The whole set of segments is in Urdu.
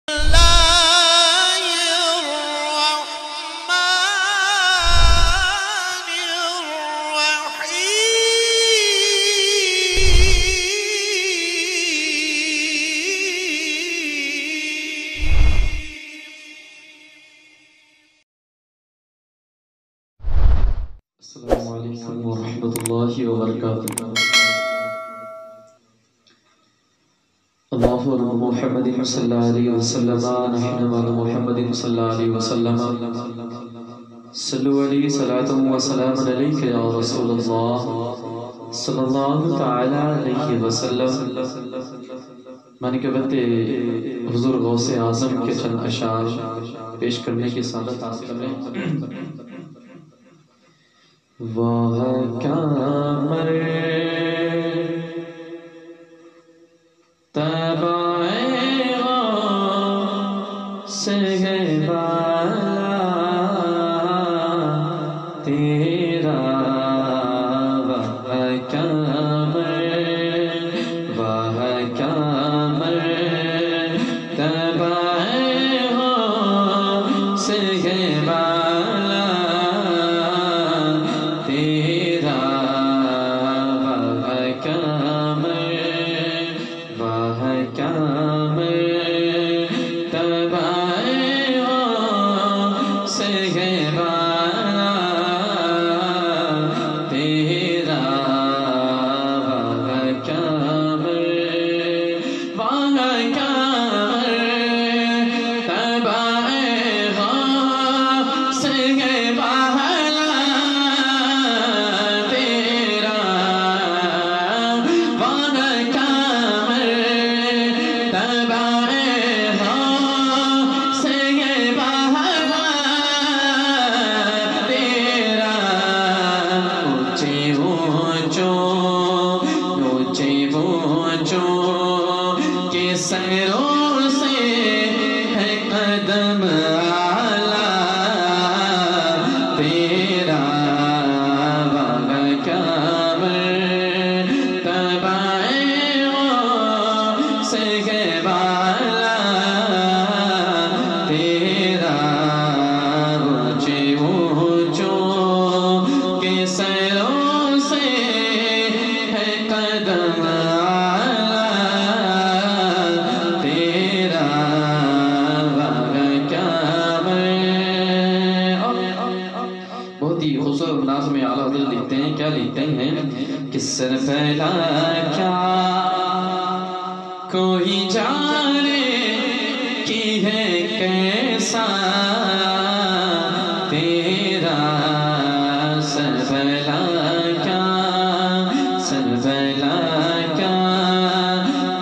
السلام علیکم ورحمۃ اللہ وبرکاتہ۔ اللہم محمد صلی اللہ علیہ وسلم نحن محمد صلی اللہ علیہ وسلم صلو علیہ صلاۃ و سلام علیک یا رسول اللہ صلی اللہ تعالی علیہ وسلم۔ منقبت حضور غوث اعظم کے چند اشعار پیش کرنے کی سعادت حاصل کریں۔ واہ کیا مرتبہ سے بالا تیرا، واہ کیا مرتبہ سے بالا تیرا، واہ کیا مرتبہ سے بالا تیرا، واہ کیا سروں سے ہے قدم اعلیٰ تیرا، واہ کیا مرتبہ سے بالا تیرا، اونچے اونچوں کے سروں سے ہے قدم ناظم اعلیٰ حضرت لکھتے ہیں، کیا لکھتے ہیں کہ سر پھیلا کیا کوئی جانے کی ہے کیسا تیرا، سر پھیلا کیا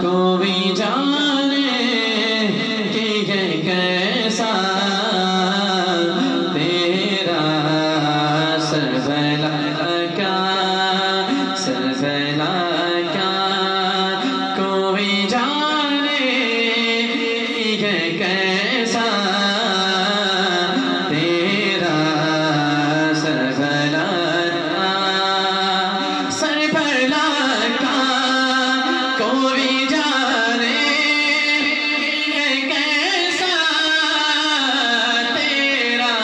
کوئی جانے کی ہے کیسا تیرا، سر پھیلا کیا کوئی جانے ہے کیسا تیرا، سر پھیلا کوئی جانے ہے کیسا تیرا،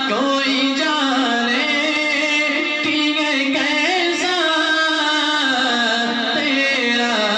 کوئی جانے کی ہے کیسا تیرا،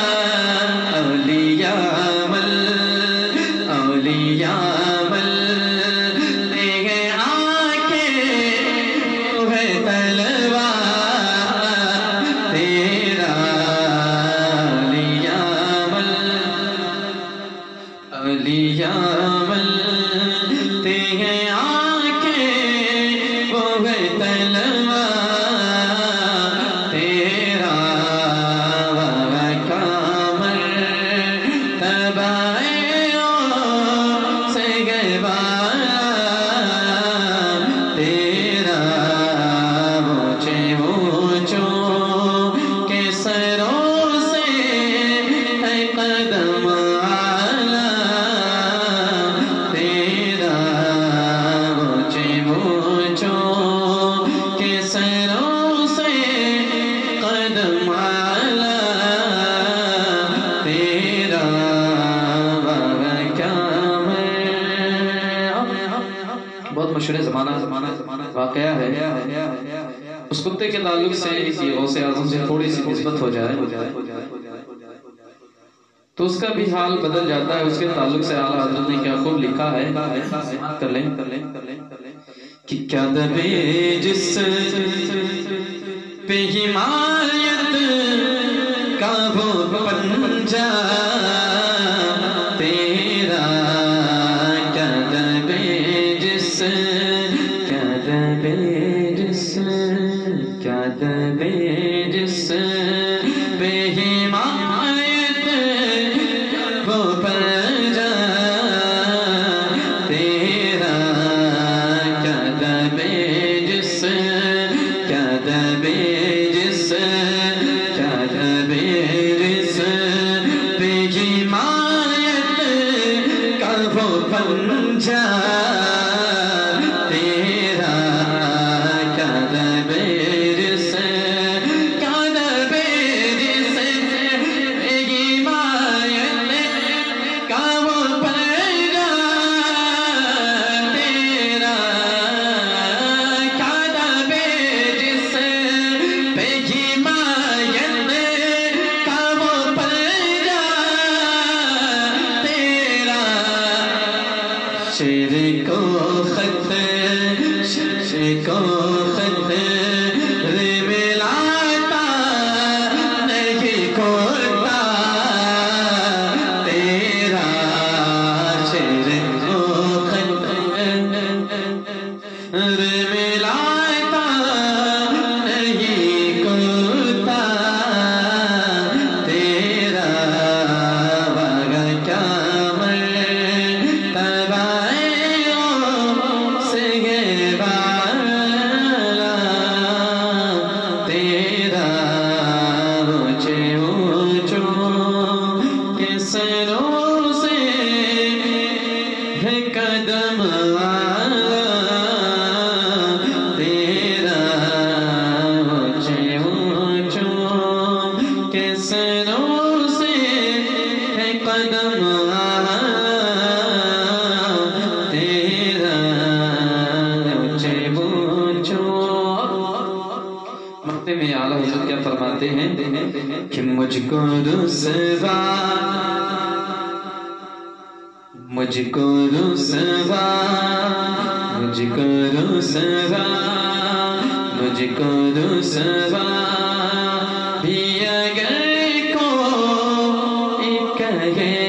واقعہ ہے اس کتے کے تعلق سے کہ غوث اعظم سے تھوڑی سی نسبت ہو جائے تو اس کا بھی حال بدل جاتا ہے. اس کے تعلق سے اعلیٰ حضرت نے کیا خوب لکھا ہے, کر لیں کہ کیا دبے جس پہ حمایت کا وہ پنجہ تیرا, کیا دبے جس, کیا دبے جس, کیا دبے جس پہ حمایت کا وہ پنجہ تیرا, کیا دبے جس, کیا دبے جس, کیا دبے جس پہ حمایت کا وہ پنجہ تیرا, کیا دبے جس, کیا دبے جس پہ حمایت کا وہ پنجہ تیرا, کیا دبے جس پہ حمایت کا وہ پنجہ تیرا. شیر کو خط, شیر کو خط ملاتا نہیں کھولتا تیرا, شیر کو خط ملاتا نہیں کھولتا تیرا. واگا کیا مرتبہ سے بالا تیرا, اونچے اونچوں کے سروں سے ہے قدم آلا تیرا, اونچے اونچوں کے سروں سے ہے قدم آلا تیرا, اونچے اونچوں. مقطع میں اعلیٰ حضرت کیا فرماتے ہیں کہ مجھ کو رسوا, مجھ کو رسوا, مجھ کو رسوا, مجھ کو رسوا بھی اگر کوئی کہے